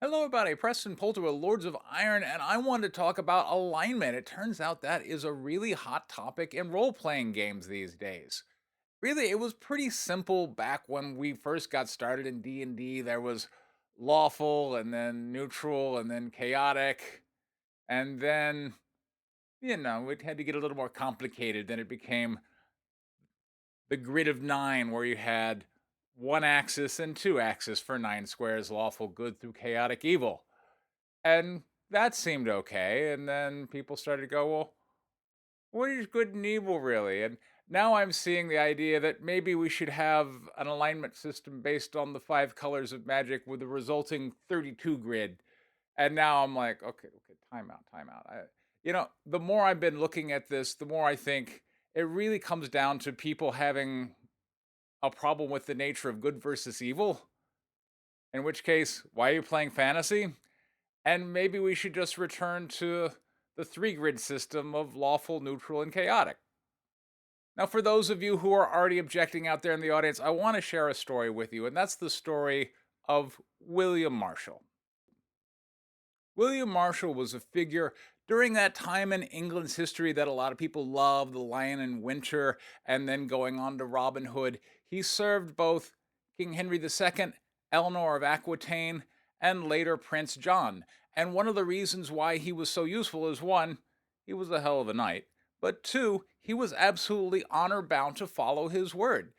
Hello, everybody. Preston Poulter with Lords of Iron, and I wanted to talk about alignment. It turns out that is a really hot topic in role playing games these days. Really, it was pretty simple back when we first got started in D&D. There was lawful, and then neutral, and then chaotic, and then it had to get a little more complicated. Then it became the grid of 9, where you had one axis and two axis for 9 squares: lawful good through chaotic evil. And that seemed okay. And then people started to go, well, what is good and evil really? And now I'm seeing the idea that maybe we should have an alignment system based on the 5 colors of magic with the resulting 32 grid. And now I'm like, okay, time out, time out. The more I've been looking at this, the more I think it really comes down to people having a problem with the nature of good versus evil. In which case, why are you playing fantasy? And maybe we should just return to the 3 grid system of lawful, neutral, and chaotic. Now, for those of you who are already objecting out there in the audience, I want to share a story with you, and that's the story of William Marshall. William Marshall was a figure during that time in England's history that a lot of people love, the Lion in Winter, and then going on to Robin Hood. He served both King Henry II, Eleanor of Aquitaine, and later Prince John. And one of the reasons why he was so useful is one, he was a hell of a knight, but two, he was absolutely honor bound to follow his word.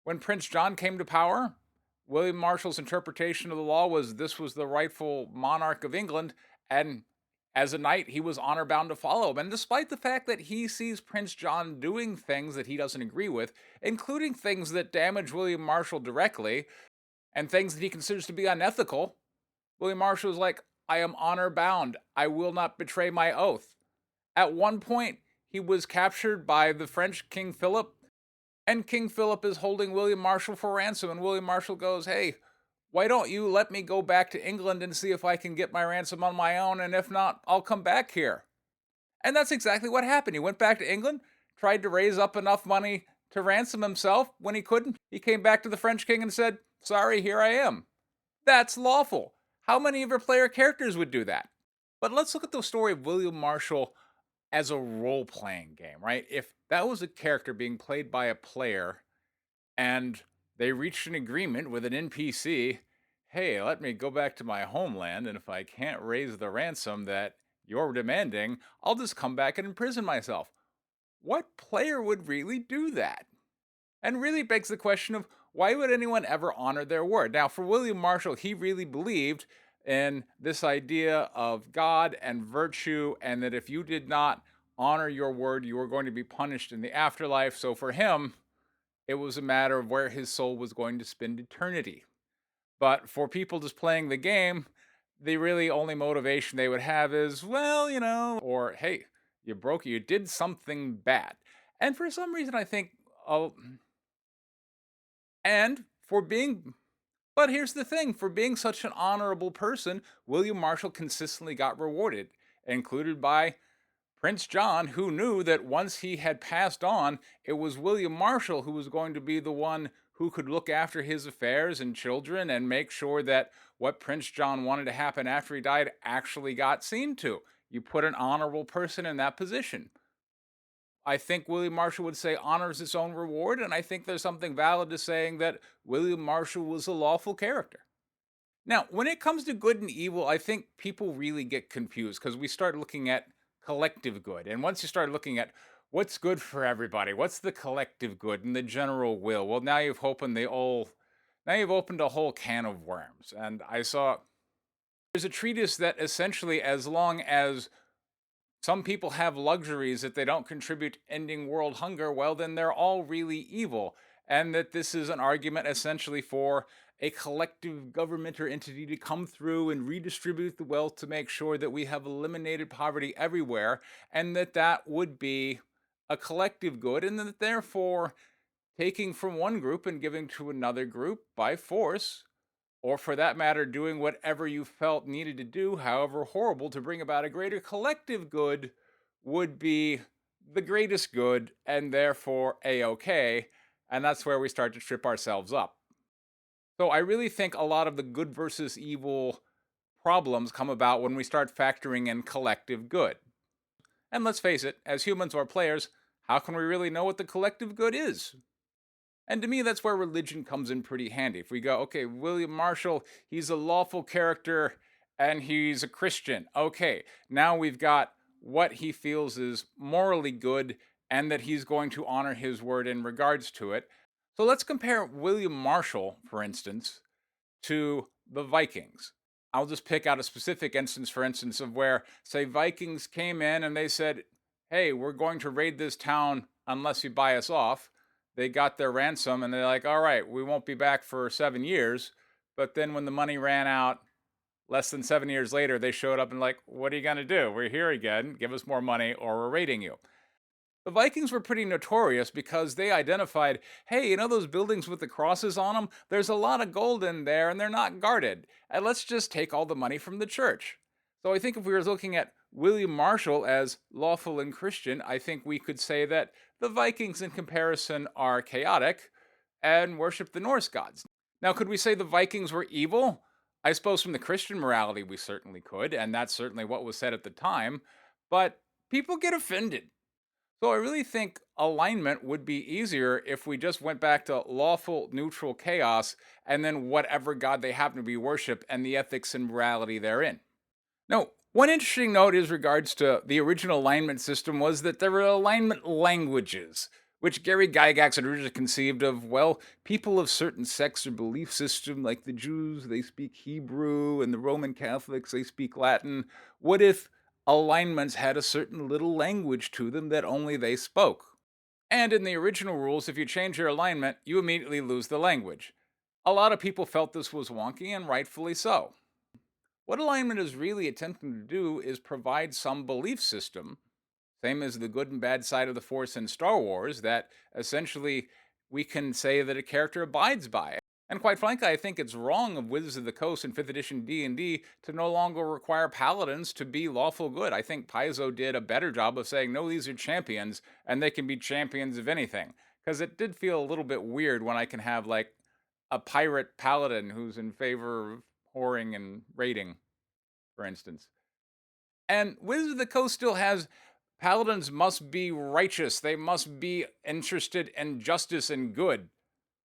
When Prince John came to power, William Marshall's interpretation of the law was this was the rightful monarch of England, and as a knight, he was honor bound to follow him. And despite the fact that he sees Prince John doing things that he doesn't agree with, including things that damage William Marshall directly and things that he considers to be unethical, William Marshall is like, I am honor bound. I will not betray my oath. At one point, he was captured by the French King Philip, and King Philip is holding William Marshall for ransom. And William Marshall goes, hey, why don't you let me go back to England and see if I can get my ransom on my own? And if not, I'll come back here. And that's exactly what happened. He went back to England, tried to raise up enough money to ransom himself. When he couldn't, he came back to the French king and said, sorry, here I am. That's lawful. How many of your player characters would do that? But let's look at the story of William Marshall as a role playing game, right? If that was a character being played by a player and they reached an agreement with an NPC, hey, let me go back to my homeland, and if I can't raise the ransom that you're demanding, I'll just come back and imprison myself. What player would really do that? And really begs the question of why would anyone ever honor their word? Now, for William Marshall, he really believed in this idea of God and virtue, and that if you did not honor your word, you were going to be punished in the afterlife. So for him, it was a matter of where his soul was going to spend eternity. But for people just playing the game, the really only motivation they would have is, well, or hey, you did something bad. And for some reason, I think, oh, and for being, but here's the thing, for being such an honorable person, William Marshall consistently got rewarded, included by Prince John, who knew that once he had passed on, it was William Marshall who was going to be the one who could look after his affairs and children and make sure that what Prince John wanted to happen after he died actually got seen to. You put an honorable person in that position. I think William Marshall would say honor is its own reward, and I think there's something valid to saying that William Marshall was a lawful character. Now, when it comes to good and evil, I think people really get confused because we start looking at collective good. And once you start looking at what's good for everybody, what's the collective good and the general will, well, now you've opened a whole can of worms. And I saw there's a treatise that essentially, as long as some people have luxuries that they don't contribute to ending world hunger, well, then they're all really evil. And that this is an argument essentially for a collective government or entity to come through and redistribute the wealth to make sure that we have eliminated poverty everywhere, and that would be a collective good, and that therefore taking from one group and giving to another group by force, or for that matter, doing whatever you felt needed to do, however horrible, to bring about a greater collective good, would be the greatest good and therefore a-okay. And that's where we start to trip ourselves up. So I really think a lot of the good versus evil problems come about when we start factoring in collective good. And let's face it, as humans or players, how can we really know what the collective good is? And to me, that's where religion comes in pretty handy. If we go, okay, William Marshall, he's a lawful character and he's a Christian. Okay, now we've got what he feels is morally good and that he's going to honor his word in regards to it. So let's compare William Marshall, for instance, to the Vikings. I'll just pick out a specific instance, for instance, of where, say, Vikings came in and they said, hey, we're going to raid this town unless you buy us off. They got their ransom and they're like, all right, we won't be back for 7 years. But then when the money ran out, less than 7 years later, they showed up and like, what are you going to do? We're here again. Give us more money or we're raiding you. The Vikings were pretty notorious because they identified, hey, those buildings with the crosses on them? There's a lot of gold in there and they're not guarded. And let's just take all the money from the church. So I think if we were looking at William Marshall as lawful and Christian, I think we could say that the Vikings in comparison are chaotic and worship the Norse gods. Now, could we say the Vikings were evil? I suppose from the Christian morality we certainly could, and that's certainly what was said at the time, but people get offended. So I really think alignment would be easier if we just went back to lawful, neutral chaos, and then whatever god they happen to be worship and the ethics and morality therein. Now, one interesting note is regards to the original alignment system was that there were alignment languages, which Gary Gygax had originally conceived of, well, people of certain sects or belief system, like the Jews, they speak Hebrew, and the Roman Catholics, they speak Latin. What if alignments had a certain little language to them that only they spoke? And in the original rules, if you change your alignment, you immediately lose the language. A lot of people felt this was wonky, and rightfully so. What alignment is really attempting to do is provide some belief system, same as the good and bad side of the Force in Star Wars, that essentially we can say that a character abides by. And quite frankly, I think it's wrong of Wizards of the Coast in 5th edition D&D to no longer require paladins to be lawful good. I think Paizo did a better job of saying, no, these are champions, and they can be champions of anything. Because it did feel a little bit weird when I can have, like, a pirate paladin who's in favor of whoring and raiding, for instance. And Wizards of the Coast still has paladins must be righteous. They must be interested in justice and good.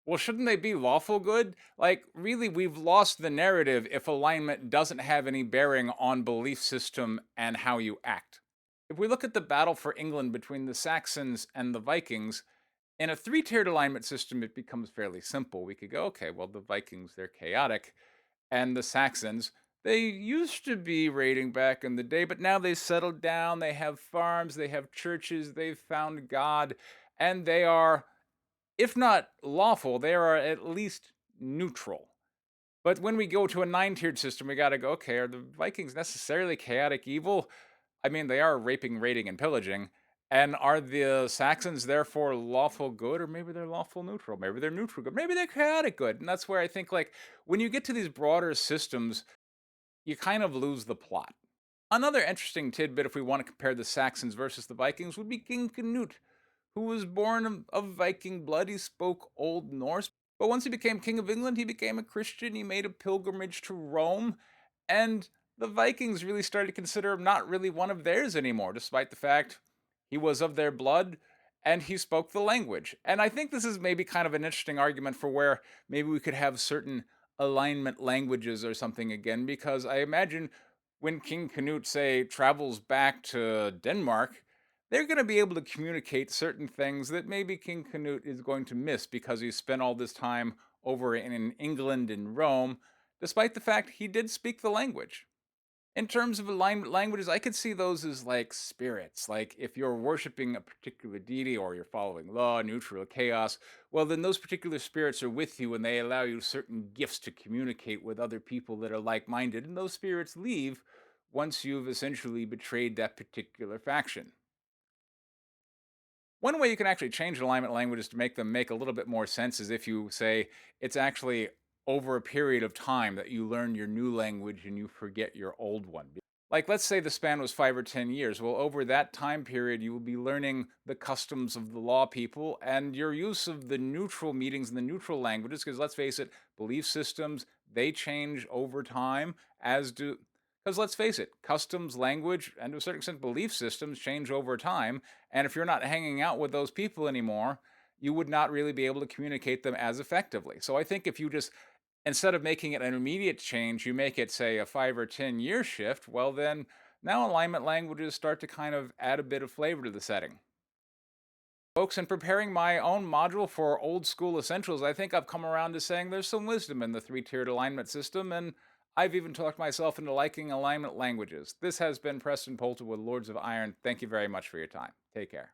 Well, shouldn't they be lawful good? Like, really, we've lost the narrative if alignment doesn't have any bearing on belief system and how you act. If we look at the battle for England between the Saxons and the Vikings, in a 3-tiered alignment system, it becomes fairly simple. We could go, okay, well, the Vikings, they're chaotic, and the Saxons, they used to be raiding back in the day, but now they've settled down, they have farms, they have churches, they've found God, and they are, if not lawful, they are at least neutral. But when we go to a 9-tiered system, we gotta go, okay, are the Vikings necessarily chaotic evil? I mean, they are raping, raiding, and pillaging. And are the Saxons therefore lawful good, or maybe they're lawful neutral? Maybe they're neutral good. Maybe they're chaotic good. And that's where I think, like, when you get to these broader systems, you kind of lose the plot. Another interesting tidbit, if we want to compare the Saxons versus the Vikings, would be King Cnut, who was born of Viking blood. He spoke Old Norse, but once he became King of England, he became a Christian. He made a pilgrimage to Rome, and the Vikings really started to consider him not really one of theirs anymore, despite the fact he was of their blood and he spoke the language. And I think this is maybe kind of an interesting argument for where maybe we could have certain alignment languages or something again, because I imagine when King Cnut, say, travels back to Denmark, they're going to be able to communicate certain things that maybe King Cnut is going to miss because he spent all this time over in England and Rome, despite the fact he did speak the language. In terms of alignment languages, I could see those as like spirits. Like if you're worshiping a particular deity or you're following law, neutral, chaos, well, then those particular spirits are with you and they allow you certain gifts to communicate with other people that are like minded. And those spirits leave once you've essentially betrayed that particular faction. One way you can actually change alignment languages to make them make a little bit more sense is if you say it's actually over a period of time that you learn your new language and you forget your old one. Like, let's say the span was 5 or 10 years. Well, over that time period, you will be learning the customs of the law people and your use of the neutral meetings and the neutral languages, because let's face it, belief systems, they change over time, as do Because let's face it, customs, language, and to a certain extent, belief systems change over time. And if you're not hanging out with those people anymore, you would not really be able to communicate them as effectively. So I think if you just, instead of making it an immediate change, you make it, say, a 5 or 10 year shift, well, then now alignment languages start to kind of add a bit of flavor to the setting. Folks, in preparing my own module for old school essentials, I think I've come around to saying there's some wisdom in the three-tiered alignment system, and I've even talked myself into liking alignment languages. This has been Preston Poulter with Lords of Iron. Thank you very much for your time. Take care.